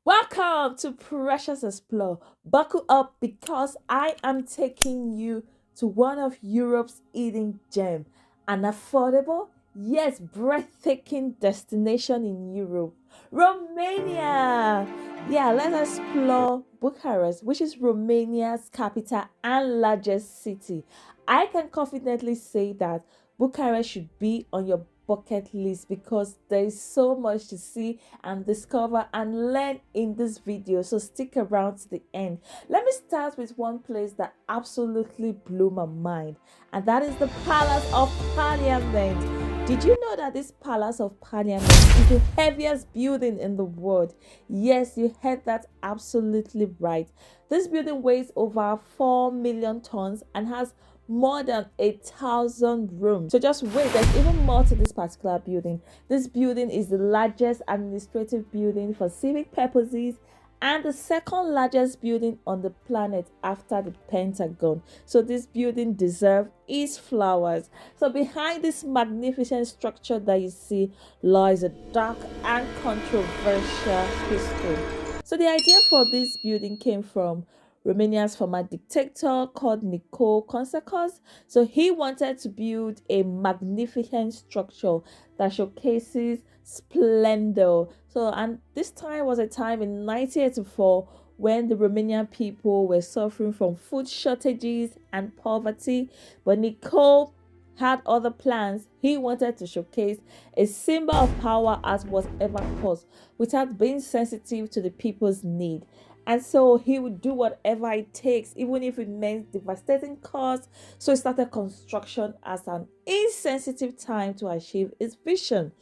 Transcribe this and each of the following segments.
Welcome to Precious Explore. Buckle up because I am taking you to one of Europe's hidden gem, an affordable, yes, breathtaking destination in Europe, Romania. Yeah, let's explore Bucharest, which is Romania's capital and largest city. I can confidently say that Bucharest should be on your bucket list because there is so much to see and discover and learn in this video, so stick around to the end. Let me start with one place that absolutely blew my mind, and that is the Palace of Parliament. Did you know that this Palace of Parliament is the heaviest building in the world? Yes, you heard that absolutely right. This building weighs over 4 million tons and has more than 1,000 rooms. So just wait, there's even more to this particular building. This building is the largest administrative building for civic purposes and the second largest building on the planet after the Pentagon. So this building deserves its flowers. So behind this magnificent structure that you see lies a dark and controversial history. So the idea for this building came from Romania's former dictator called Nicole Consacos. So he wanted to build a magnificent structure that showcases splendor. So, and this time was a time in 1984 when the Romanian people were suffering from food shortages and poverty. But Nicole had other plans. He wanted to showcase a symbol of power at whatever cost without being sensitive to the people's need. And so he would do whatever it takes, even if it meant devastating costs. So he started construction as an insensitive time to achieve his vision.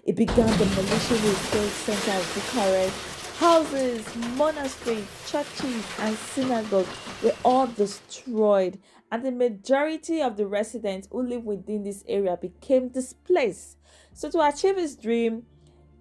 It began demolishing the state center of Bucharest. Houses, monasteries, churches, and synagogues were all destroyed, and the majority of the residents who live within this area became displaced. So to achieve his dream,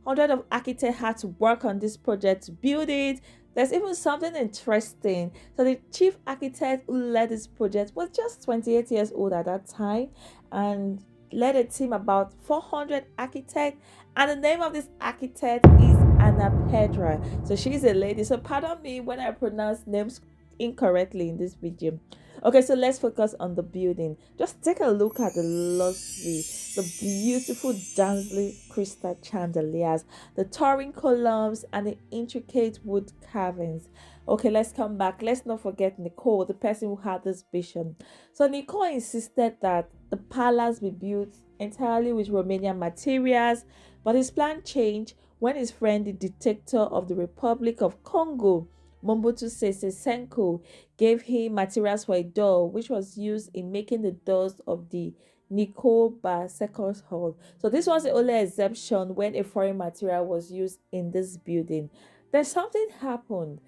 hundreds of architects had to work on this project to build it. There's even something interesting. So the chief architect who led this project was just 28 years old at that time and led a team about 400 architects. And the name of this architect is Anna Pedra. So she's a lady. So pardon me when I pronounce names incorrectly in this video. Okay, so let's focus on the building. Just take a look at the luxury, the beautiful dazzling crystal chandeliers, the towering columns, and the intricate wood carvings. Okay, let's come back. Let's not forget Nicole, the person who had this vision. So Nicole insisted that the palace be built entirely with Romanian materials, but his plan changed when his friend, the dictator of the Republic of Congo, Mobutu Sese Seko, gave him materials for a door, which was used in making the doors of the Nicole Second Hall. So this was the only exception when a foreign material was used in this building. Then something happened.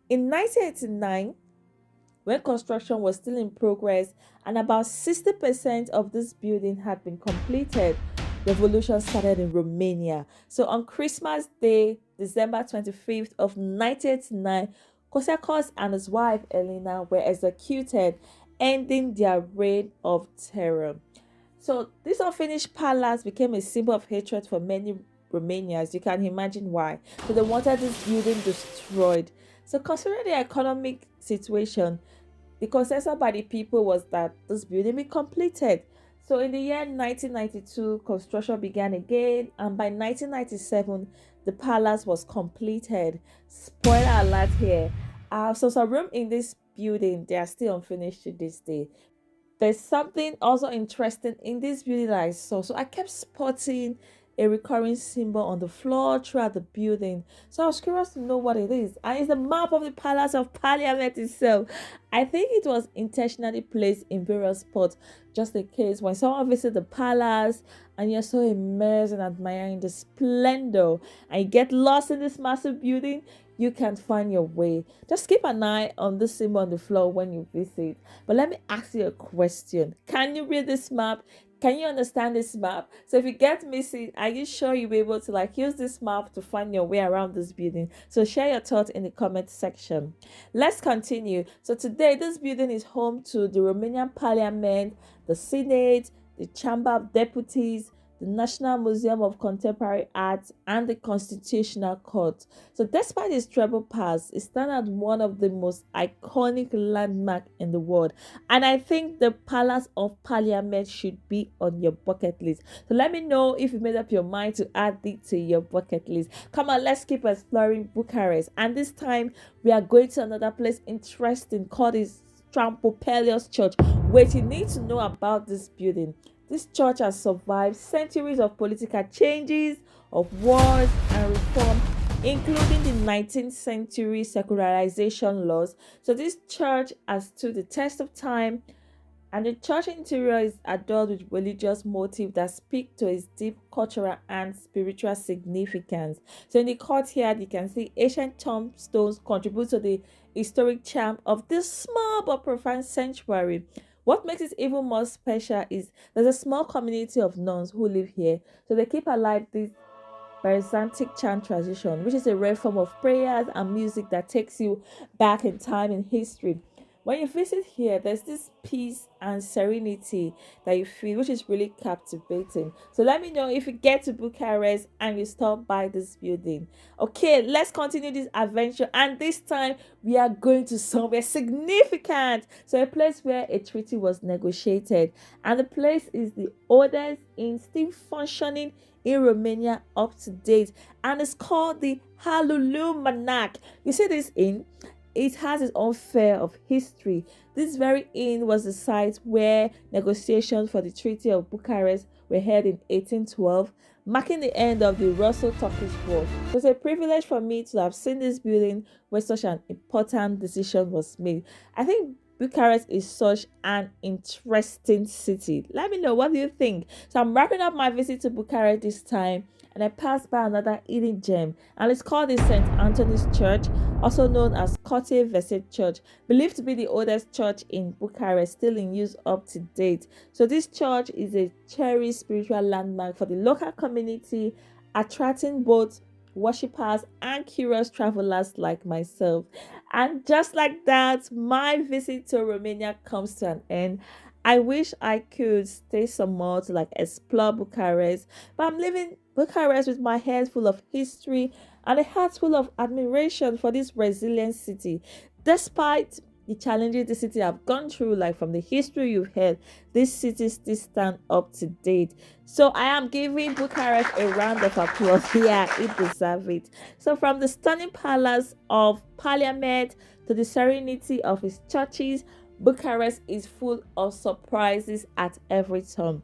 In 1989, when construction was still in progress and about 60% of this building had been completed, revolution started in Romania. So on Christmas Day, December 25th of 1989, Kosakos and his wife Elena were executed, ending their reign of terror. So this unfinished palace became a symbol of hatred for many Romanians. You can imagine why. So they wanted this building destroyed. So considering the economic situation, the consensus by the people was that this building be completed. So in the year 1992, construction began again, and by 1997, the palace was completed. Spoiler alert here. So some room in this building, they are still unfinished to this day. There's something also interesting in this building that I saw. So I kept spotting a recurring symbol on the floor throughout the building. So I was curious to know what it is. And it's the map of the Palace of Parliament itself. I think it was intentionally placed in various spots just in case when someone visits the palace and you're so immersed and admiring the splendor and you get lost in this massive building, you can't find your way. Just keep an eye on the symbol on the floor when you visit. But let me ask you a question. Can you read this map? Can you understand this map? So if you get missing, are you sure you'll be able to use this map to find your way around this building? So share your thoughts in the comment section. Let's continue. So today, this building is home to the Romanian Parliament, the Senate, the Chamber of Deputies, the the National Museum of Contemporary Art, and the Constitutional Court. So, despite its treble pass, it stands as one of the most iconic landmarks in the world. And I think the Palace of Parliament should be on your bucket list. So, let me know if you made up your mind to add it to your bucket list. Come on, let's keep exploring Bucharest. And this time, we are going to another place interesting called the Strampopelios Church. Wait, you need to know about this building. This church has survived centuries of political changes, of wars and reform, including the 19th century secularization laws. So this church has stood the test of time, and the church interior is adorned with religious motifs that speak to its deep cultural and spiritual significance. So in the courtyard, you can see ancient tombstones contribute to the historic charm of this small but profound sanctuary. What makes it even more special is there's a small community of nuns who live here, so they keep alive this Byzantine chant tradition, which is a rare form of prayers and music that takes you back in time in history. When you visit here, there's this peace and serenity that you feel, which is really captivating. So let me know if you get to Bucharest and you stop by this building. Okay, let's continue this adventure, and this time we are going to somewhere significant. So a place where a treaty was negotiated, and the place is the oldest in still functioning in Romania up to date, and it's called the Halulu Manak. You see this inn? It has its own flair of history. This very inn was the site where negotiations for the Treaty of Bucharest were held in 1812, marking the end of the Russo-Turkish War. It was a privilege for me to have seen this building where such an important decision was made. I think Bucharest is such an interesting city. Let me know, what do you think? So I'm wrapping up my visit to Bucharest this time, and I passed by another hidden gem, and it's called the St. Anthony's Church, also known as Cote Veset Church, believed to be the oldest church in Bucharest, still in use up to date. So this church is a cherished spiritual landmark for the local community, attracting both worshippers and curious travelers like myself. And just like that, my visit to Romania comes to an end. I wish I could stay some more to like explore Bucharest, but I'm leaving Bucharest with my head full of history and a heart full of admiration for this resilient city. Despite the challenges the city have gone through, like from the history you've heard, this city still stand up to date. So I am giving Bucharest a round of applause. Yeah, it deserves it. So from the stunning palace of Parliament to the serenity of its churches, Bucharest is full of surprises at every turn.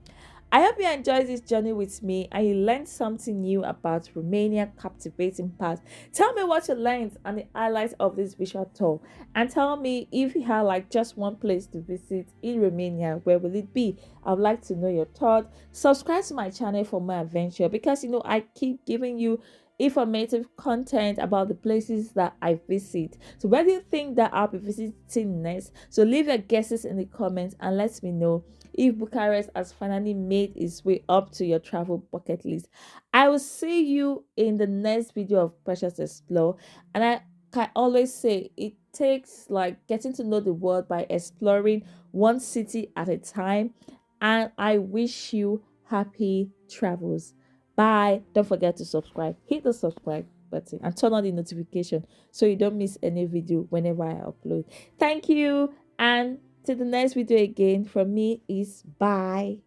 I hope you enjoyed this journey with me and you learned something new about Romania captivating past. Tell me what you learned and the highlights of this visual tour. And tell me if you had like just one place to visit in Romania, where will it be? I would like to know your thoughts. Subscribe to my channel for more adventure, because I keep giving you informative content about the places that I visit. So where do you think that I'll be visiting next? So leave your guesses in the comments and let me know if Bucharest has finally made its way up to your travel bucket list. I will see you in the next video of Precious Explore. And I can always say it takes like getting to know the world by exploring one city at a time. And I wish you happy travels. Bye. Don't forget to subscribe. Hit the subscribe button and turn on the notification so you don't miss any video whenever I upload. Thank you, and till the next video again from me is bye.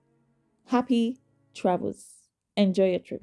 Happy travels. Enjoy your trip.